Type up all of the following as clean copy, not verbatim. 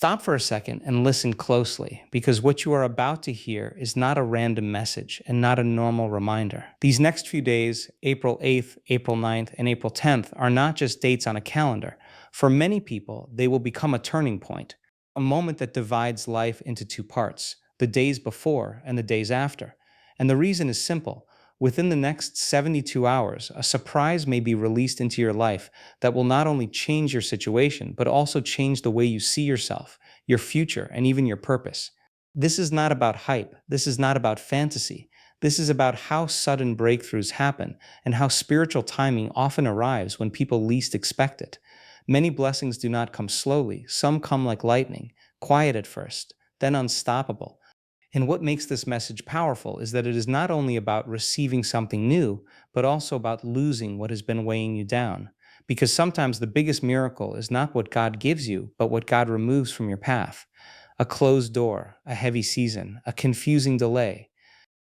Stop for a second and listen closely, because what you are about to hear is not a random message and not a normal reminder. These next few days, April 8th, April 9th, and April 10th, are not just dates on a calendar. For many people, they will become a turning point, a moment that divides life into two parts: the days before and the days after. And the reason is simple. Within the next 72 hours, a surprise may be released into your life that will not only change your situation, but also change the way you see yourself, your future, and even your purpose. This is not about hype. This is not about fantasy. This is about how sudden breakthroughs happen and how spiritual timing often arrives when people least expect it. Many blessings do not come slowly. Some come like lightning, quiet at first, then unstoppable. And what makes this message powerful is that it is not only about receiving something new, but also about losing what has been weighing you down. Because sometimes the biggest miracle is not what God gives you, but what God removes from your path. A closed door, a heavy season, a confusing delay,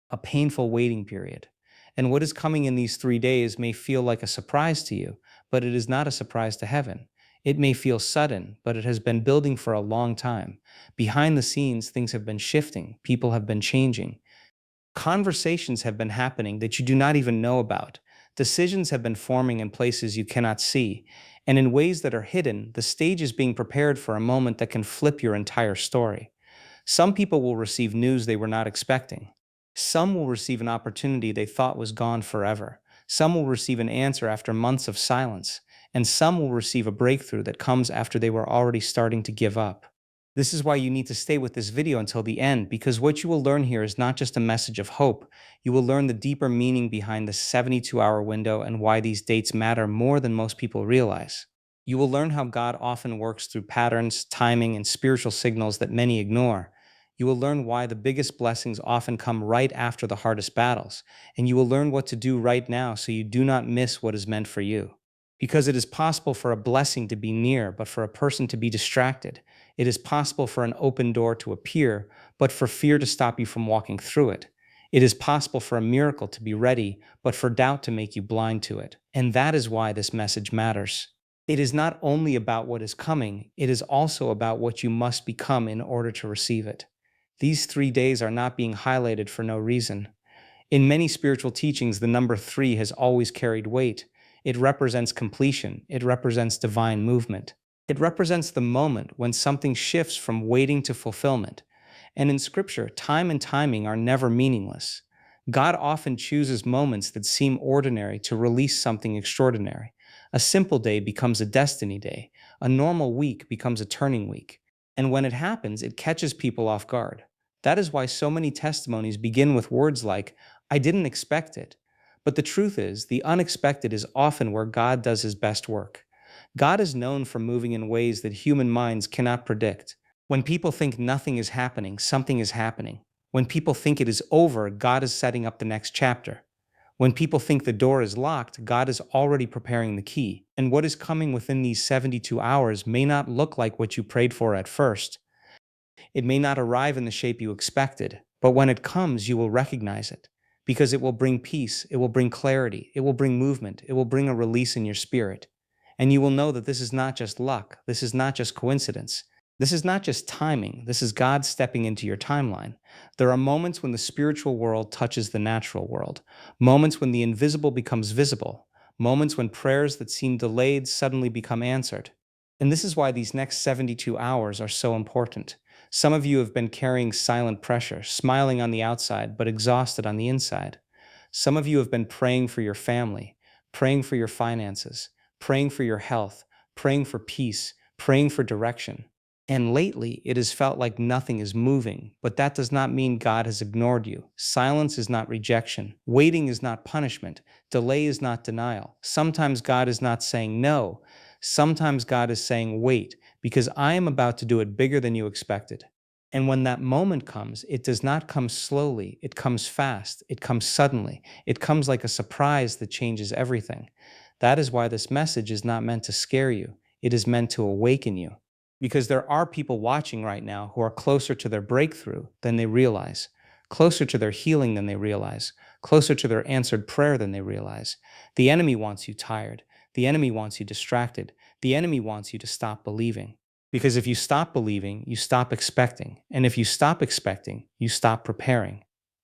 a painful waiting period. And what is coming in these 3 days may feel like a surprise to you, but it is not a surprise to heaven. It may feel sudden, but it has been building for a long time. Behind the scenes, things have been shifting, people have been changing, conversations have been happening that you do not even know about, decisions have been forming in places you cannot see, and in ways that are hidden, the stage is being prepared for a moment that can flip your entire story. Some people will receive news they were not expecting. Some will receive an opportunity they thought was gone forever. Some will receive an answer after months of silence. And some will receive a breakthrough that comes after they were already starting to give up. This is why you need to stay with this video until the end, because what you will learn here is not just a message of hope. You will learn the deeper meaning behind the 72-hour window and why these dates matter more than most people realize. You will learn how God often works through patterns, timing, and spiritual signals that many ignore. You will learn why the biggest blessings often come right after the hardest battles, and you will learn what to do right now so you do not miss what is meant for you. Because it is possible for a blessing to be near, but for a person to be distracted. It is possible for an open door to appear, but for fear to stop you from walking through it. It is possible for a miracle to be ready, but for doubt to make you blind to it. And that is why this message matters. It is not only about what is coming, it is also about what you must become in order to receive it. These 3 days are not being highlighted for no reason. In many spiritual teachings, the number 3 has always carried weight. It represents completion. It represents divine movement. It represents the moment when something shifts from waiting to fulfillment. And in Scripture, time and timing are never meaningless. God often chooses moments that seem ordinary to release something extraordinary. A simple day becomes a destiny day. A normal week becomes a turning week. And when it happens, it catches people off guard. That is why so many testimonies begin with words like, "I didn't expect it." But the truth is, the unexpected is often where God does his best work. God is known for moving in ways that human minds cannot predict. When people think nothing is happening, something is happening. When people think it is over, God is setting up the next chapter. When people think the door is locked, God is already preparing the key. And what is coming within these 72 hours may not look like what you prayed for at first. It may not arrive in the shape you expected, but when it comes, you will recognize it. Because it will bring peace, it will bring clarity, it will bring movement, it will bring a release in your spirit. And you will know that this is not just luck, this is not just coincidence. This is not just timing, this is God stepping into your timeline. There are moments when the spiritual world touches the natural world, moments when the invisible becomes visible, moments when prayers that seem delayed suddenly become answered. And this is why these next 72 hours are so important. Some of you have been carrying silent pressure, smiling on the outside, but exhausted on the inside. Some of you have been praying for your family, praying for your finances, praying for your health, praying for peace, praying for direction. And lately, it has felt like nothing is moving, but that does not mean God has ignored you. Silence is not rejection. Waiting is not punishment. Delay is not denial. Sometimes God is not saying no. Sometimes God is saying wait, because I am about to do it bigger than you expected. And when that moment comes, it does not come slowly. It comes fast. It comes suddenly. It comes like a surprise that changes everything. That is why this message is not meant to scare you. It is meant to awaken you. Because there are people watching right now who are closer to their breakthrough than they realize, closer to their healing than they realize, closer to their answered prayer than they realize. The enemy wants you tired. The enemy wants you distracted. The enemy wants you to stop believing. Because if you stop believing, you stop expecting. And if you stop expecting, you stop preparing.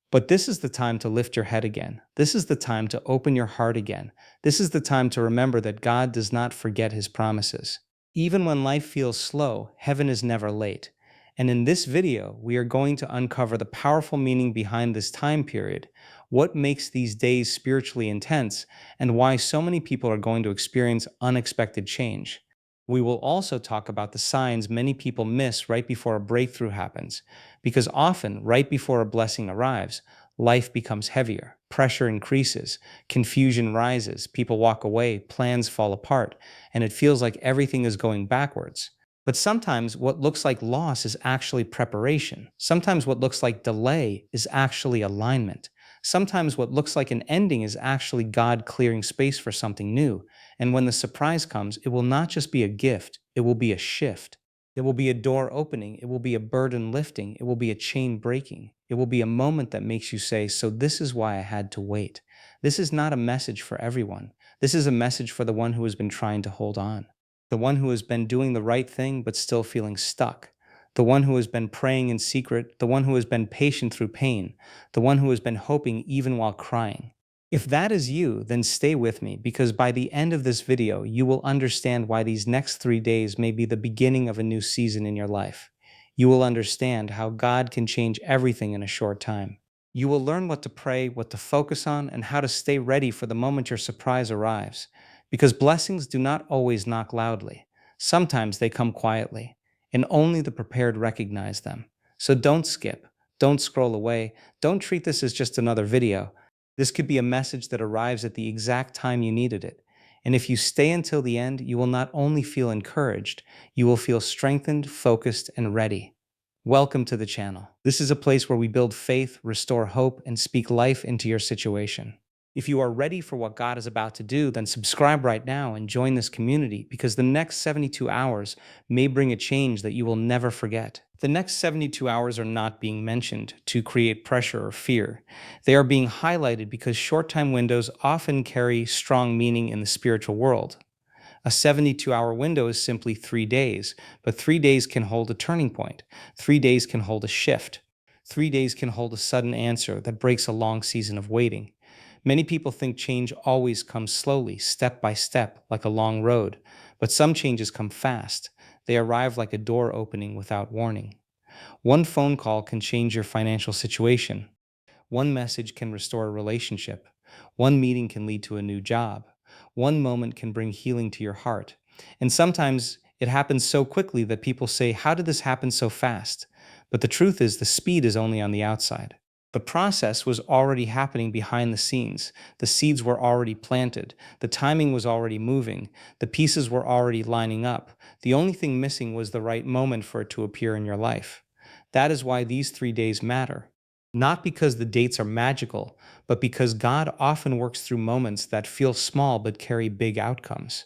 But this is the time to lift your head again. This is the time to open your heart again. This is the time to remember that God does not forget his promises. Even when life feels slow, heaven is never late. And in this video, we are going to uncover the powerful meaning behind this time period, what makes these days spiritually intense, and why so many people are going to experience unexpected change. We will also talk about the signs many people miss right before a breakthrough happens, because often, right before a blessing arrives, life becomes heavier, pressure increases, confusion rises, people walk away, plans fall apart, and it feels like everything is going backwards. But sometimes what looks like loss is actually preparation. Sometimes what looks like delay is actually alignment. Sometimes what looks like an ending is actually God clearing space for something new. And when the surprise comes, it will not just be a gift, it will be a shift. It will be a door opening, it will be a burden lifting, it will be a chain breaking. It will be a moment that makes you say, "So this is why I had to wait." This is not a message for everyone. This is a message for the one who has been trying to hold on, the one who has been doing the right thing but still feeling stuck, the one who has been praying in secret, the one who has been patient through pain, the one who has been hoping even while crying. If that is you, then stay with me, because by the end of this video, you will understand why these next 3 days may be the beginning of a new season in your life. You will understand how God can change everything in a short time. You will learn what to pray, what to focus on, and how to stay ready for the moment your surprise arrives. Because blessings do not always knock loudly. Sometimes they come quietly, and only the prepared recognize them. So don't skip, don't scroll away, don't treat this as just another video. This could be a message that arrives at the exact time you needed it. And if you stay until the end, you will not only feel encouraged, you will feel strengthened, focused, and ready. Welcome to the channel. This is a place where we build faith, restore hope, and speak life into your situation. If you are ready for what God is about to do, then subscribe right now and join this community, because the next 72 hours may bring a change that you will never forget. The next 72 hours are not being mentioned to create pressure or fear. They are being highlighted because short-time windows often carry strong meaning in the spiritual world. A 72-hour window is simply 3 days, but 3 days can hold a turning point. 3 days can hold a shift. 3 days can hold a sudden answer that breaks a long season of waiting. Many people think change always comes slowly, step by step, like a long road. But some changes come fast. They arrive like a door opening without warning. One phone call can change your financial situation. One message can restore a relationship. One meeting can lead to a new job. One moment can bring healing to your heart. And sometimes it happens so quickly that people say, "How did this happen so fast?" But the truth is, the speed is only on the outside. The process was already happening behind the scenes. The seeds were already planted. The timing was already moving. The pieces were already lining up. The only thing missing was the right moment for it to appear in your life. That is why these 3 days matter. Not because the dates are magical, but because God often works through moments that feel small but carry big outcomes.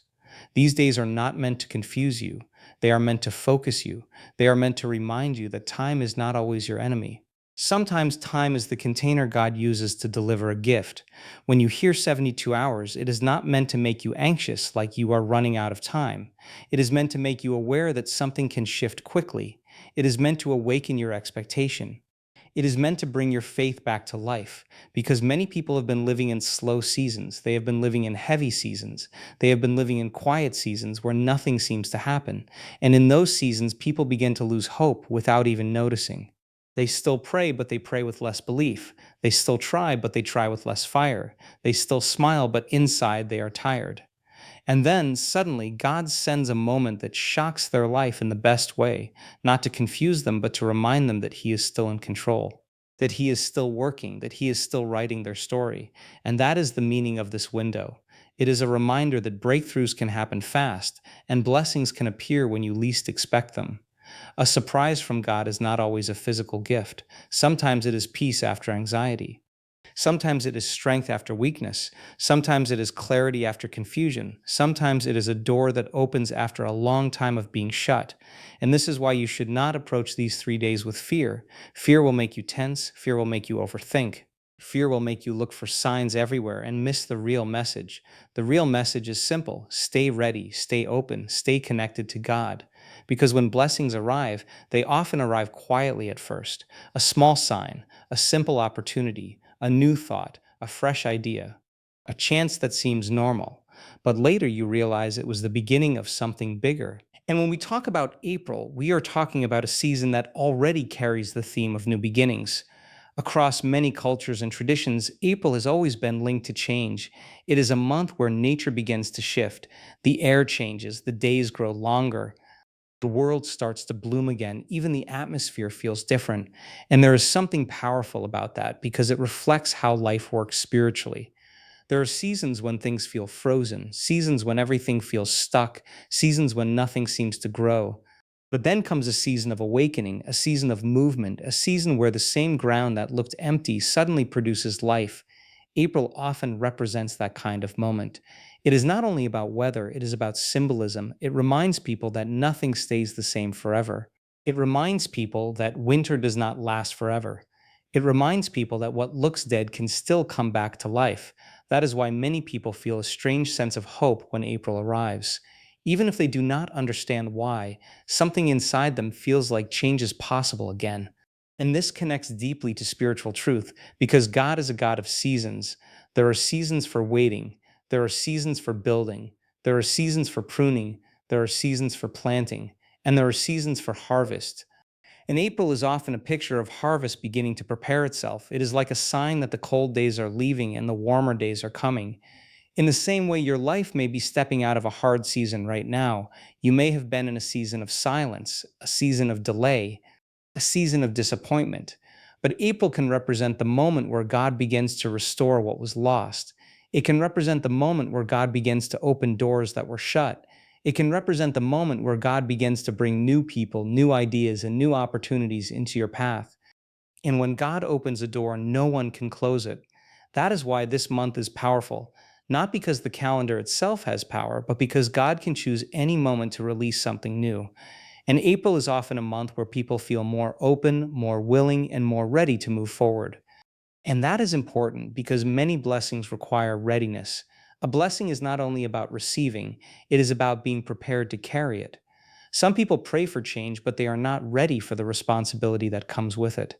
These days are not meant to confuse you. They are meant to focus you. They are meant to remind you that time is not always your enemy. Sometimes time is the container God uses to deliver a gift. When you hear 72 hours, it is not meant to make you anxious like you are running out of time. It is meant to make you aware that something can shift quickly. It is meant to awaken your expectation. It is meant to bring your faith back to life, because many people have been living in slow seasons. They have been living in heavy seasons. They have been living in quiet seasons where nothing seems to happen. And in those seasons, people begin to lose hope without even noticing. They still pray, but they pray with less belief. They still try, but they try with less fire. They still smile, but inside they are tired. And then, suddenly, God sends a moment that shocks their life in the best way, not to confuse them, but to remind them that He is still in control, that He is still working, that He is still writing their story. And that is the meaning of this window. It is a reminder that breakthroughs can happen fast, and blessings can appear when you least expect them. A surprise from God is not always a physical gift. Sometimes it is peace after anxiety. Sometimes it is strength after weakness. Sometimes it is clarity after confusion. Sometimes it is a door that opens after a long time of being shut. And this is why you should not approach these 3 days with fear. Fear will make you tense. Fear will make you overthink. Fear will make you look for signs everywhere and miss the real message. The real message is simple. Stay ready, stay open, stay connected to God. because when blessings arrive, they often arrive quietly at first. A small sign, a simple opportunity, a new thought, a fresh idea, a chance that seems normal. But later you realize it was the beginning of something bigger. And when we talk about April, we are talking about a season that already carries the theme of new beginnings. Across many cultures and traditions, April has always been linked to change. It is a month where nature begins to shift. The air changes, the days grow longer, the world starts to bloom again. Even the atmosphere feels different. And there is something powerful about that because it reflects how life works spiritually. There are seasons when things feel frozen, seasons when everything feels stuck, seasons when nothing seems to grow. But then comes a season of awakening, a season of movement, a season where the same ground that looked empty suddenly produces life. April often represents that kind of moment. It is not only about weather, it is about symbolism. It reminds people that nothing stays the same forever. It reminds people that winter does not last forever. It reminds people that what looks dead can still come back to life. That is why many people feel a strange sense of hope when April arrives. Even if they do not understand why, something inside them feels like change is possible again. And this connects deeply to spiritual truth because God is a God of seasons. There are seasons for waiting, there are seasons for building, there are seasons for pruning, there are seasons for planting, and there are seasons for harvest. And April is often a picture of harvest beginning to prepare itself. It is like a sign that the cold days are leaving and the warmer days are coming. In the same way, your life may be stepping out of a hard season right now. You may have been in a season of silence, a season of delay, a season of disappointment. But April can represent the moment where God begins to restore what was lost. It can represent the moment where God begins to open doors that were shut. It can represent the moment where God begins to bring new people, new ideas, and new opportunities into your path. And when God opens a door, no one can close it. That is why this month is powerful, not because the calendar itself has power, but because God can choose any moment to release something new. And April is often a month where people feel more open, more willing, and more ready to move forward. And that is important because many blessings require readiness. A blessing is not only about receiving, it is about being prepared to carry it. Some people pray for change, but they are not ready for the responsibility that comes with it.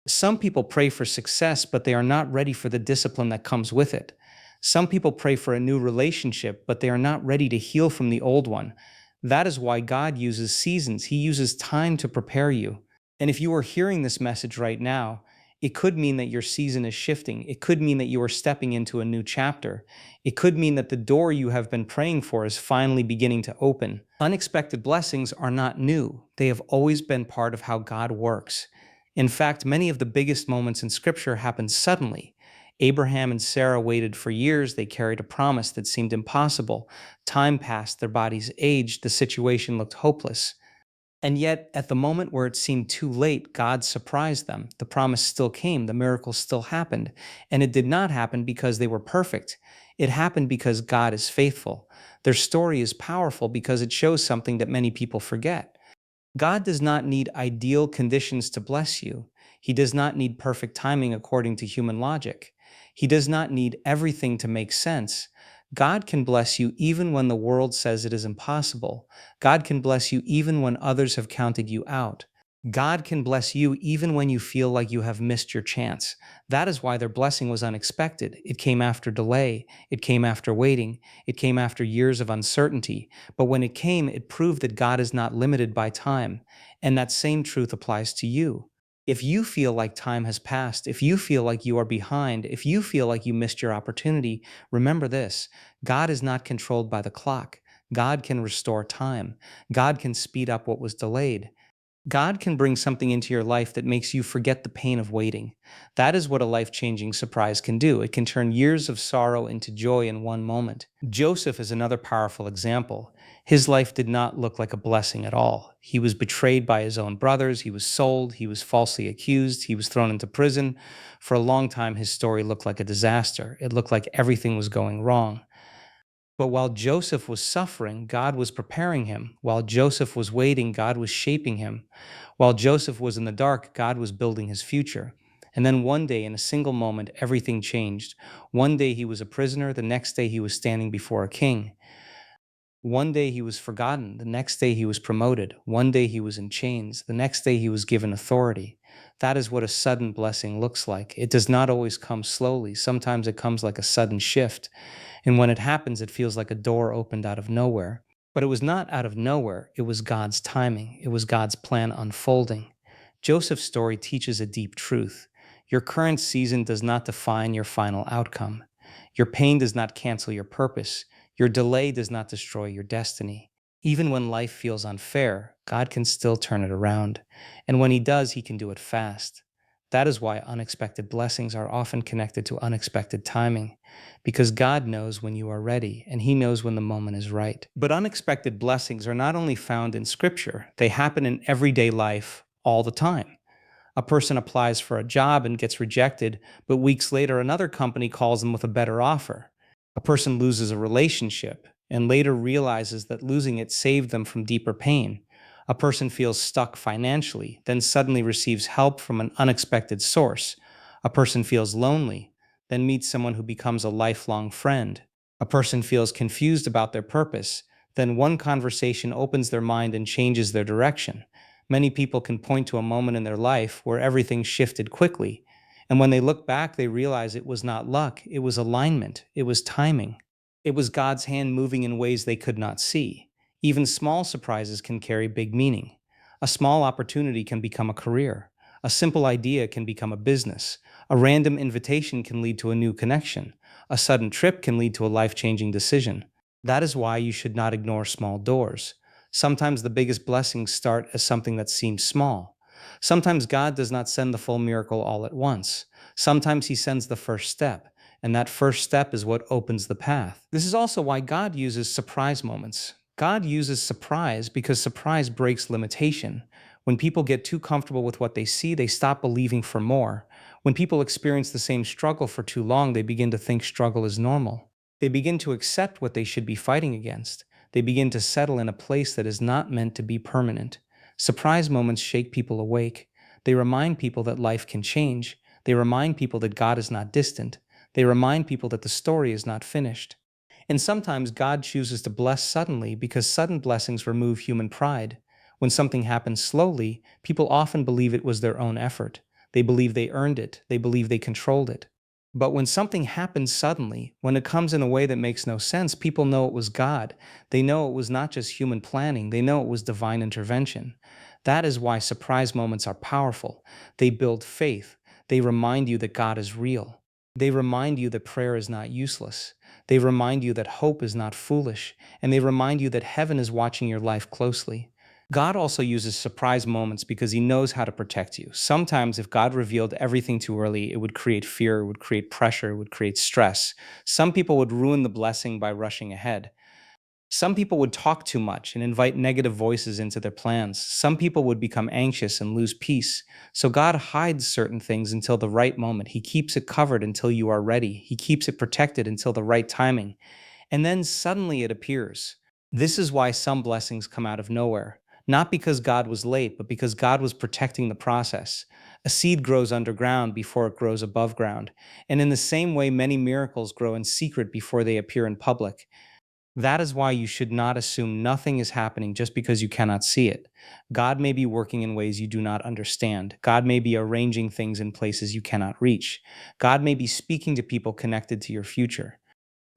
Some people pray for success, but they are not ready for the discipline that comes with it. Some people pray for a new relationship, but they are not ready to heal from the old one. That is why God uses seasons. He uses time to prepare you. And if you are hearing this message right now, it could mean that your season is shifting. It could mean that you are stepping into a new chapter. It could mean that the door you have been praying for is finally beginning to open. Unexpected blessings are not new. They have always been part of how God works. In fact, many of the biggest moments in Scripture happened suddenly. Abraham and Sarah waited for years. They carried a promise that seemed impossible. Time passed, their bodies aged, the situation looked hopeless. And yet, at the moment where it seemed too late, God surprised them. The promise still came, the miracle still happened. And it did not happen because they were perfect. It happened because God is faithful. Their story is powerful because it shows something that many people forget. God does not need ideal conditions to bless you. He does not need perfect timing according to human logic. He does not need everything to make sense. God can bless you even when the world says it is impossible. God can bless you even when others have counted you out. God can bless you even when you feel like you have missed your chance. That is why their blessing was unexpected. It came after delay. It came after waiting. It came after years of uncertainty. But when it came, it proved that God is not limited by time. And that same truth applies to you. If you feel like time has passed, if you feel like you are behind, if you feel like you missed your opportunity, remember this: God is not controlled by the clock. God can restore time. God can speed up what was delayed. God can bring something into your life that makes you forget the pain of waiting. That is what a life changing surprise can do. It can turn years of sorrow into joy in one moment. Joseph is another powerful example. His life did not look like a blessing at all. He was betrayed by his own brothers, he was sold, he was falsely accused, he was thrown into prison. For a long time, his story looked like a disaster. It looked like everything was going wrong. But while Joseph was suffering, God was preparing him. While Joseph was waiting, God was shaping him. While Joseph was in the dark, God was building his future. And then one day, in a single moment, everything changed. One day he was a prisoner, the next day he was standing before a king. One day he was forgotten, the next day he was promoted, one day he was in chains, the next day he was given authority. That is what a sudden blessing looks like. It does not always come slowly. Sometimes it comes like a sudden shift. And when it happens, it feels like a door opened out of nowhere. But it was not out of nowhere, it was God's timing, it was God's plan unfolding. Joseph's story teaches a deep truth. Your current season does not define your final outcome. Your pain does not cancel your purpose. Your delay does not destroy your destiny. Even when life feels unfair, God can still turn it around. And when He does, He can do it fast. That is why unexpected blessings are often connected to unexpected timing, because God knows when you are ready and He knows when the moment is right. But unexpected blessings are not only found in Scripture, they happen in everyday life all the time. A person applies for a job and gets rejected, but weeks later, another company calls them with a better offer. A person loses a relationship and later realizes that losing it saved them from deeper pain. A person feels stuck financially, then suddenly receives help from an unexpected source. A person feels lonely, then meets someone who becomes a lifelong friend. A person feels confused about their purpose, then one conversation opens their mind and changes their direction. Many people can point to a moment in their life where everything shifted quickly, and when they look back, they realize it was not luck, it was alignment, it was timing. It was God's hand moving in ways they could not see. Even small surprises can carry big meaning. A small opportunity can become a career. A simple idea can become a business. A random invitation can lead to a new connection. A sudden trip can lead to a life-changing decision. That is why you should not ignore small doors. Sometimes the biggest blessings start as something that seems small. Sometimes God does not send the full miracle all at once. Sometimes He sends the first step, and that first step is what opens the path. This is also why God uses surprise moments. God uses surprise because surprise breaks limitation. When people get too comfortable with what they see, they stop believing for more. When people experience the same struggle for too long, they begin to think struggle is normal. They begin to accept what they should be fighting against. They begin to settle in a place that is not meant to be permanent. Surprise moments shake people awake. They remind people that life can change. They remind people that God is not distant. They remind people that the story is not finished. And sometimes God chooses to bless suddenly because sudden blessings remove human pride. When something happens slowly, people often believe it was their own effort. They believe they earned it. They believe they controlled it. But when something happens suddenly, when it comes in a way that makes no sense, people know it was God. They know it was not just human planning, they know it was divine intervention. That is why surprise moments are powerful. They build faith. They remind you that God is real. They remind you that prayer is not useless. They remind you that hope is not foolish. And they remind you that heaven is watching your life closely. God also uses surprise moments because He knows how to protect you. Sometimes, if God revealed everything too early, it would create fear, it would create pressure, it would create stress. Some people would ruin the blessing by rushing ahead. Some people would talk too much and invite negative voices into their plans. Some people would become anxious and lose peace. So God hides certain things until the right moment. He keeps it covered until you are ready. He keeps it protected until the right timing. And then suddenly it appears. This is why some blessings come out of nowhere. Not because God was late, but because God was protecting the process. A seed grows underground before it grows above ground. And in the same way, many miracles grow in secret before they appear in public. That is why you should not assume nothing is happening just because you cannot see it. God may be working in ways you do not understand. God may be arranging things in places you cannot reach. God may be speaking to people connected to your future.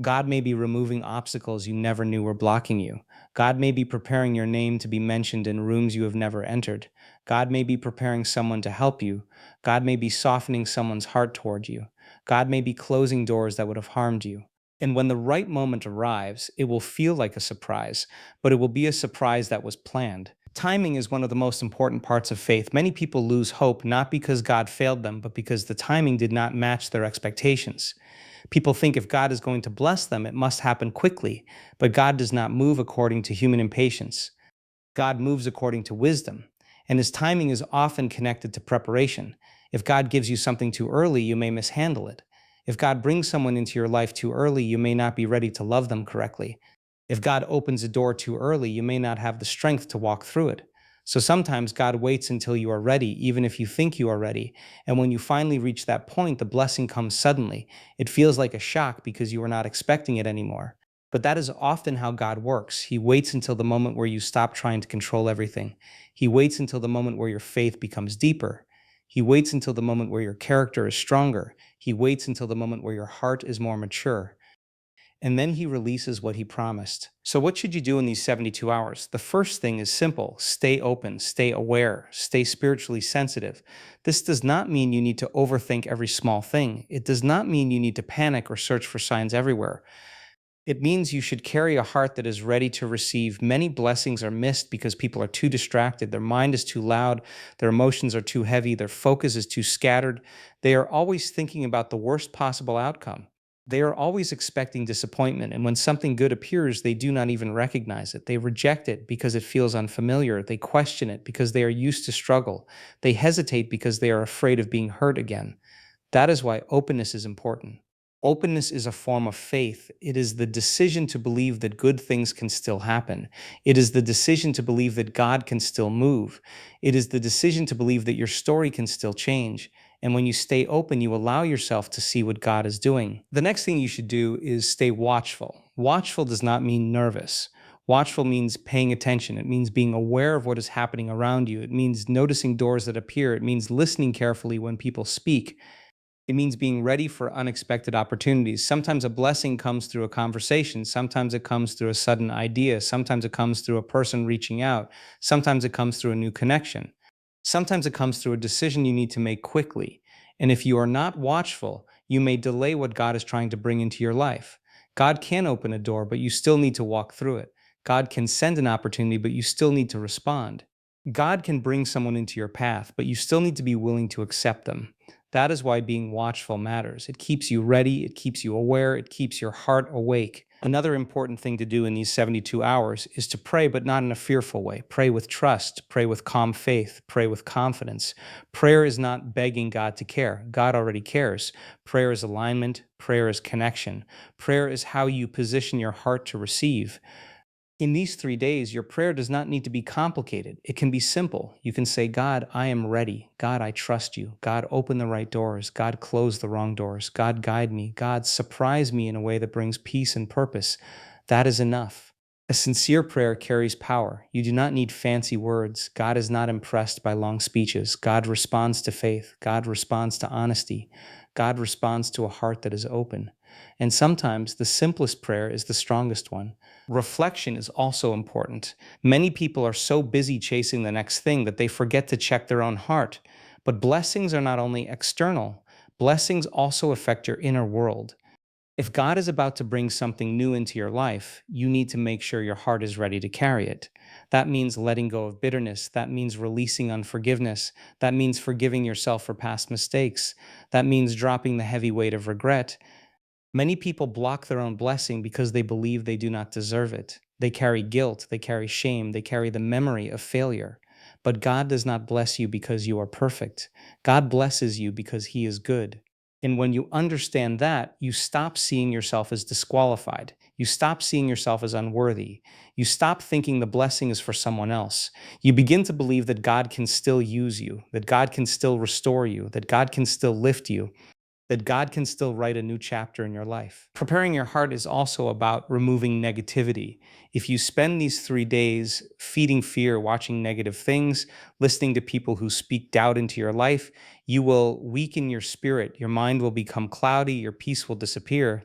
God may be removing obstacles you never knew were blocking you. God may be preparing your name to be mentioned in rooms you have never entered. God may be preparing someone to help you. God may be softening someone's heart toward you. God may be closing doors that would have harmed you. And when the right moment arrives, it will feel like a surprise, but it will be a surprise that was planned. Timing is one of the most important parts of faith. Many people lose hope not because God failed them, but because the timing did not match their expectations. People think if God is going to bless them, it must happen quickly, but God does not move according to human impatience. God moves according to wisdom, and His timing is often connected to preparation. If God gives you something too early, you may mishandle it. If God brings someone into your life too early, you may not be ready to love them correctly. If God opens a door too early, you may not have the strength to walk through it. So sometimes God waits until you are ready, even if you think you are ready. And when you finally reach that point, the blessing comes suddenly. It feels like a shock because you are not expecting it anymore. But that is often how God works. He waits until the moment where you stop trying to control everything. He waits until the moment where your faith becomes deeper. He waits until the moment where your character is stronger. He waits until the moment where your heart is more mature. And then he releases what he promised. So, what should you do in these 72 hours? The first thing is simple: stay open, stay aware, stay spiritually sensitive. This does not mean you need to overthink every small thing. It does not mean you need to panic or search for signs everywhere. It means you should carry a heart that is ready to receive. Many blessings are missed because people are too distracted. Their mind is too loud. Their emotions are too heavy. Their focus is too scattered. They are always thinking about the worst possible outcome. They are always expecting disappointment. And when something good appears, they do not even recognize it. They reject it because it feels unfamiliar. They question it because they are used to struggle. They hesitate because they are afraid of being hurt again. That is why openness is important. Openness is a form of faith. It is the decision to believe that good things can still happen. It is the decision to believe that God can still move. It is the decision to believe that your story can still change. And when you stay open, you allow yourself to see what God is doing. The next thing you should do is stay watchful. Watchful does not mean nervous. Watchful means paying attention. It means being aware of what is happening around you. It means noticing doors that appear. It means listening carefully when people speak. It means being ready for unexpected opportunities. Sometimes a blessing comes through a conversation. Sometimes it comes through a sudden idea. Sometimes it comes through a person reaching out. Sometimes it comes through a new connection. Sometimes it comes through a decision you need to make quickly. And if you are not watchful, you may delay what God is trying to bring into your life. God can open a door, but you still need to walk through it. God can send an opportunity, but you still need to respond. God can bring someone into your path, but you still need to be willing to accept them. That is why being watchful matters. It keeps you ready, it keeps you aware, it keeps your heart awake. Another important thing to do in these 72 hours is to pray, but not in a fearful way. Pray with trust, pray with calm faith, pray with confidence. Prayer is not begging God to care. God already cares. Prayer is alignment, prayer is connection. Prayer is how you position your heart to receive. In these 3 days, your prayer does not need to be complicated. It can be simple. You can say, God, I am ready. God, I trust you. God, open the right doors. God, close the wrong doors. God, guide me. God, surprise me in a way that brings peace and purpose. That is enough. A sincere prayer carries power. You do not need fancy words. God is not impressed by long speeches. God responds to faith. God responds to honesty. God responds to a heart that is open. And sometimes the simplest prayer is the strongest one. Reflection is also important. Many people are so busy chasing the next thing that they forget to check their own heart. But blessings are not only external, blessings also affect your inner world. If God is about to bring something new into your life, you need to make sure your heart is ready to carry it. That means letting go of bitterness. That means releasing unforgiveness. That means forgiving yourself for past mistakes. That means dropping the heavy weight of regret. Many people block their own blessing because they believe they do not deserve it. They carry guilt, they carry shame, they carry the memory of failure. But God does not bless you because you are perfect. God blesses you because He is good. And when you understand that, you stop seeing yourself as disqualified. You stop seeing yourself as unworthy. You stop thinking the blessing is for someone else. You begin to believe that God can still use you, that God can still restore you, that God can still lift you, that God can still write a new chapter in your life. Preparing your heart is also about removing negativity. If you spend these 3 days feeding fear, watching negative things, listening to people who speak doubt into your life, you will weaken your spirit. Your mind will become cloudy, your peace will disappear.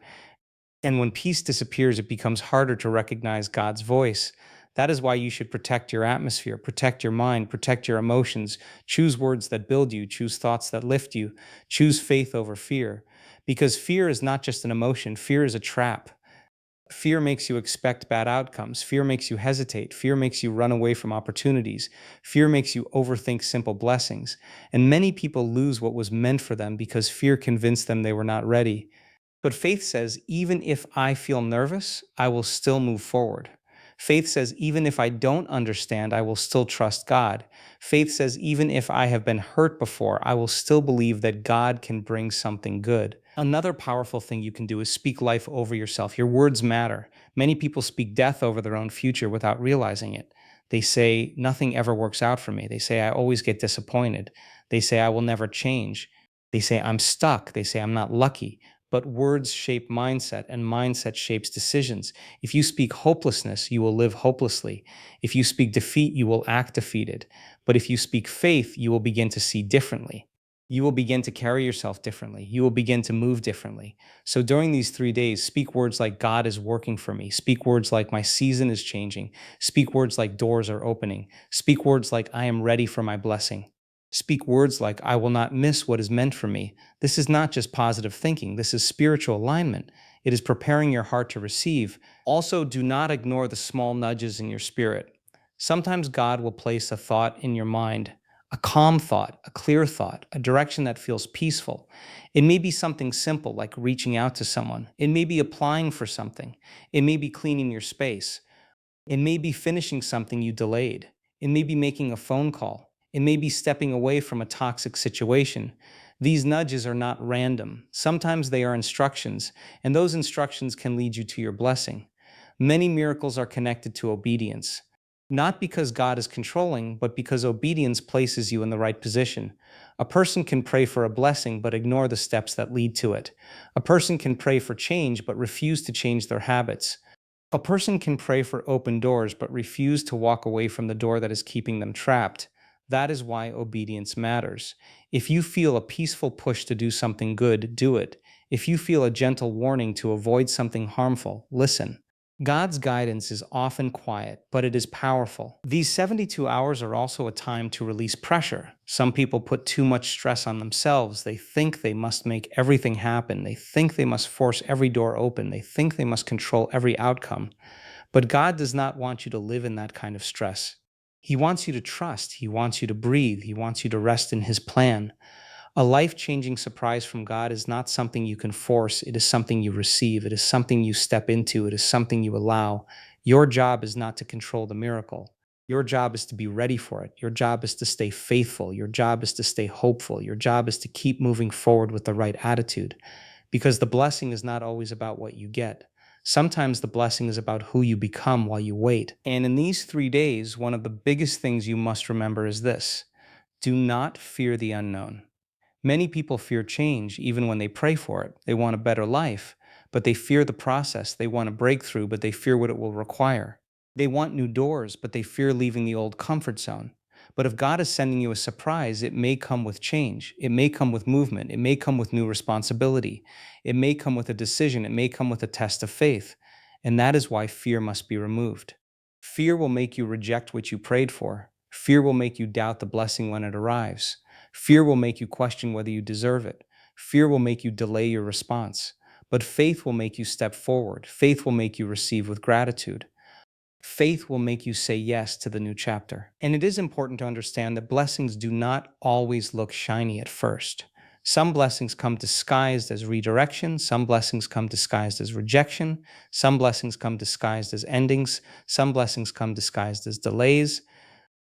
And when peace disappears, it becomes harder to recognize God's voice. That is why you should protect your atmosphere, protect your mind, protect your emotions. Choose words that build you, choose thoughts that lift you, choose faith over fear. Because fear is not just an emotion, fear is a trap. Fear makes you expect bad outcomes. Fear makes you hesitate. Fear makes you run away from opportunities. Fear makes you overthink simple blessings. And many people lose what was meant for them because fear convinced them they were not ready. But faith says, even if I feel nervous, I will still move forward. Faith says, even if I don't understand, I will still trust God. Faith says, even if I have been hurt before, I will still believe that God can bring something good. Another powerful thing you can do is speak life over yourself. Your words matter. Many people speak death over their own future without realizing it. They say, nothing ever works out for me. They say, I always get disappointed. They say, I will never change. They say, I'm stuck. They say, I'm not lucky. But words shape mindset, and mindset shapes decisions. If you speak hopelessness, you will live hopelessly. If you speak defeat, you will act defeated. But if you speak faith, you will begin to see differently. You will begin to carry yourself differently. You will begin to move differently. So during these 3 days, speak words like God is working for me. Speak words like my season is changing. Speak words like doors are opening. Speak words like I am ready for my blessing. Speak words like I will not miss what is meant for me. This is not just positive thinking. This is spiritual alignment. It is preparing your heart to receive. Also, do not ignore the small nudges in your spirit. Sometimes God will place a thought in your mind, a calm thought, a clear thought, a direction that feels peaceful. It may be something simple like reaching out to someone. It may be applying for something. It may be cleaning your space. It may be finishing something you delayed. It may be making a phone call. It may be stepping away from a toxic situation. These nudges are not random. Sometimes they are instructions, and those instructions can lead you to your blessing. Many miracles are connected to obedience. Not because God is controlling, but because obedience places you in the right position. A person can pray for a blessing but ignore the steps that lead to it. A person can pray for change but refuse to change their habits. A person can pray for open doors but refuse to walk away from the door that is keeping them trapped. That is why obedience matters. If you feel a peaceful push to do something good, do it. If you feel a gentle warning to avoid something harmful, listen. God's guidance is often quiet, but it is powerful. These 72 hours are also a time to release pressure. Some people put too much stress on themselves. They think they must make everything happen. They think they must force every door open. They think they must control every outcome. But God does not want you to live in that kind of stress. He wants you to trust. He wants you to breathe. He wants you to rest in His plan. A life-changing surprise from God is not something you can force. It is something you receive. It is something you step into. It is something you allow. Your job is not to control the miracle. Your job is to be ready for it. Your job is to stay faithful. Your job is to stay hopeful. Your job is to keep moving forward with the right attitude. Because the blessing is not always about what you get. Sometimes the blessing is about who you become while you wait. And in these 3 days, one of the biggest things you must remember is this: do not fear the unknown. Many people fear change even when they pray for it. They want a better life, but they fear the process. They want a breakthrough, but they fear what it will require. They want new doors, but they fear leaving the old comfort zone. But if God is sending you a surprise, it may come with change. It may come with movement. It may come with new responsibility. It may come with a decision. It may come with a test of faith. And that is why fear must be removed. Fear will make you reject what you prayed for. Fear will make you doubt the blessing when it arrives. Fear will make you question whether you deserve it. Fear will make you delay your response. But faith will make you step forward. Faith will make you receive with gratitude. Faith will make you say yes to the new chapter. And it is important to understand that blessings do not always look shiny at first. Some blessings come disguised as redirection. Some blessings come disguised as rejection. Some blessings come disguised as endings. Some blessings come disguised as delays.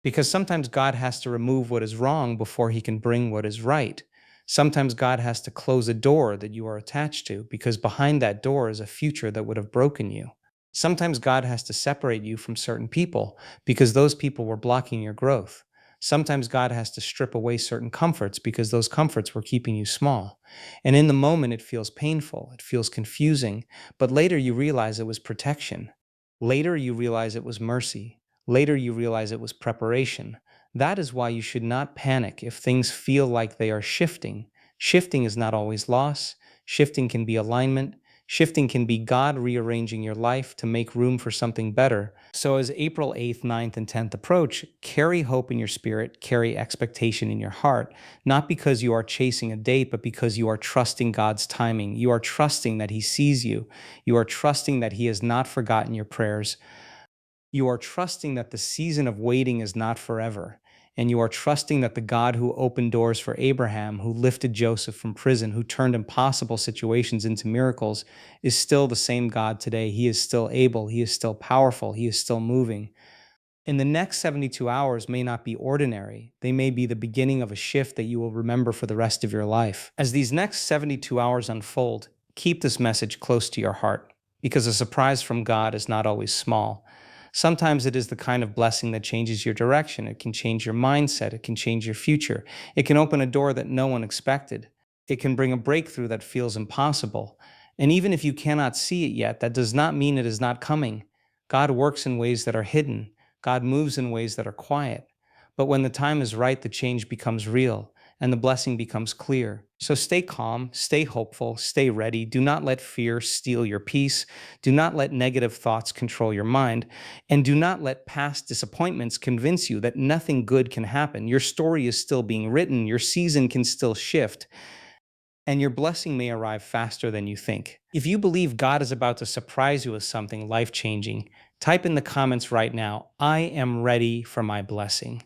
Because sometimes God has to remove what is wrong before He can bring what is right. Sometimes God has to close a door that you are attached to because behind that door is a future that would have broken you. Sometimes God has to separate you from certain people because those people were blocking your growth. Sometimes God has to strip away certain comforts because those comforts were keeping you small. And in the moment, it feels painful, it feels confusing, but later you realize it was protection. Later you realize it was mercy. Later you realize it was preparation. That is why you should not panic if things feel like they are shifting. Shifting is not always loss. Shifting can be alignment. Shifting can be God rearranging your life to make room for something better. So as April 8th, 9th, and 10th approach, carry hope in your spirit, carry expectation in your heart, not because you are chasing a date, but because you are trusting God's timing. You are trusting that He sees you. You are trusting that He has not forgotten your prayers. You are trusting that the season of waiting is not forever. And you are trusting that the God who opened doors for Abraham, who lifted Joseph from prison, who turned impossible situations into miracles, is still the same God today. He is still able. He is still powerful. He is still moving. And the next 72 hours may not be ordinary. They may be the beginning of a shift that you will remember for the rest of your life. As these next 72 hours unfold, keep this message close to your heart, because a surprise from God is not always small. Sometimes it is the kind of blessing that changes your direction. It can change your mindset. It can change your future. It can open a door that no one expected. It can bring a breakthrough that feels impossible. And even if you cannot see it yet, that does not mean it is not coming. God works in ways that are hidden. God moves in ways that are quiet. But when the time is right, the change becomes real and the blessing becomes clear. So stay calm, stay hopeful, stay ready. Do not let fear steal your peace. Do not let negative thoughts control your mind. And do not let past disappointments convince you that nothing good can happen. Your story is still being written, your season can still shift, and your blessing may arrive faster than you think. If you believe God is about to surprise you with something life changing, type in the comments right now, I am ready for my blessing.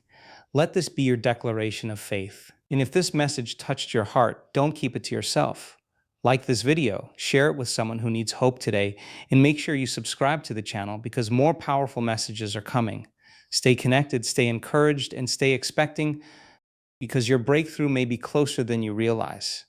Let this be your declaration of faith. And if this message touched your heart, don't keep it to yourself. Like this video, share it with someone who needs hope today, and make sure you subscribe to the channel because more powerful messages are coming. Stay connected, stay encouraged, and stay expecting because your breakthrough may be closer than you realize.